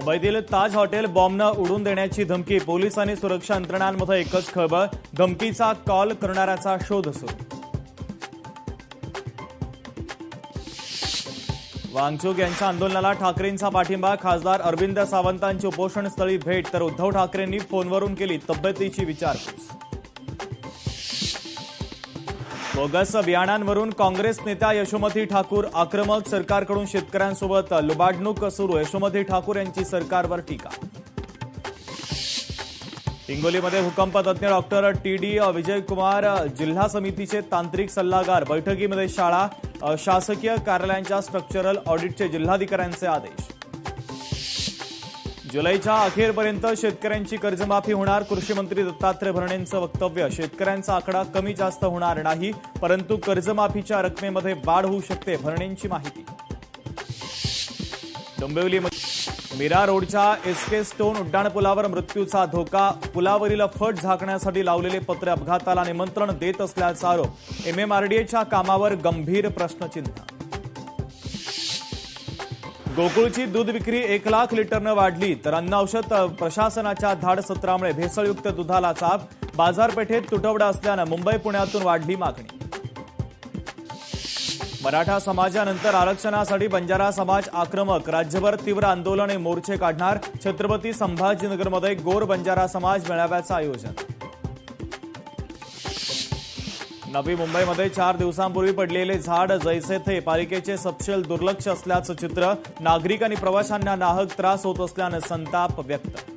मुंबईतील ताज हॉटेल बॉम्बनं उडवून देण्याची धमकी. पोलिसांनी सुरक्षा यंत्रणांमध्ये एकच खळबळ. धमकीचा कॉल करणाऱ्याचा शोध सुरू. वांगचूक यांच्या आंदोलनाला ठाकरेंचा पाठिंबा. खासदार अरविंद सावंतांची उपोषणस्थळी भेट तर उद्धव ठाकरेंनी फोनवरून केली तब्येतीची विचारपूस. बोगस बियाणांवरून काँग्रेस नेत्या यशोमती ठाकूर आक्रमक. सरकारकडून शेतकऱ्यांसोबत लुबाडणूक सुरू. यशोमती ठाकूर यांची सरकारवर टीका. हिंगोलीमध्ये भूकंपतज्ञ डॉक्टर टी.डी. विजयकुमार जिल्हा समितीचे तांत्रिक सल्लागार. बैठकीमध्ये शाळा शासकीय कार्यालयांच्या स्ट्रक्चरल ऑडिटचे जिल्हाधिकाऱ्यांचे आदेश. जुलैच्या अखेरपर्यंत शेतकऱ्यांची कर्जमाफी होणार. कृषी मंत्री दत्तात्रय भरणेंचं वक्तव्य. शेतकऱ्यांचा आकडा कमी जास्त होणार नाही, परंतु कर्जमाफीच्या रकमेमध्ये वाढ होऊ शकते. भरणेंची माहिती. डोंबिवली मीरा रोडच्या एसके स्टोन उड्डाणपुलावर मृत्यूचा धोका. पुलावरील फट झाकण्यासाठी लावलेले पत्र अपघाताला निमंत्रण देत असल्याचा आरोप. एमएमआरडीएच्या कामावर गंभीर प्रश्नचिन्ह. गोकुळची दूध विक्री 1 लाख लिटरनं वाढली. तर अन्न औषध प्रशासनाच्या धाडसत्रामुळे भेसळयुक्त दुधाला चाप. बाजारपेठेत तुटवडा असल्यानं मुंबई पुण्यातून वाढली मागणी. मराठा समाजानंतर आरक्षणासाठी बंजारा समाज आक्रमक. राज्यभर तीव्र आंदोलने मोर्चे काढणार. छत्रपती संभाजीनगरमध्ये गोर बंजारा समाज मेळाव्याचं आयोजन. नवी मुंबईमध्ये 4 दिवसांपूर्वी पडलेले झाड जैसे थे. पालिकेचे सपशेल दुर्लक्ष असल्याचं चित्र. नागरिक आणि प्रवाशांना नाहक त्रास होत असल्यानं संताप व्यक्त.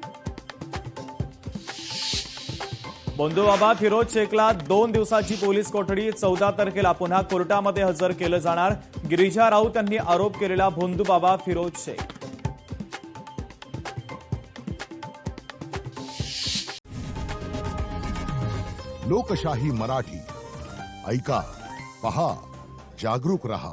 बोंधूबाबा फिरोज शेखला 2 दिवसाची पोलीस कोठडी. 14 तारखेला पुन्हा कोर्टामध्ये हजर केलं जाणार. गिरिजा राऊत यांनी आरोप केलेला बोंधूबाबा फिरोज शेख. लोकशाही मराठी ऐका, पहा, जागरूक रहा.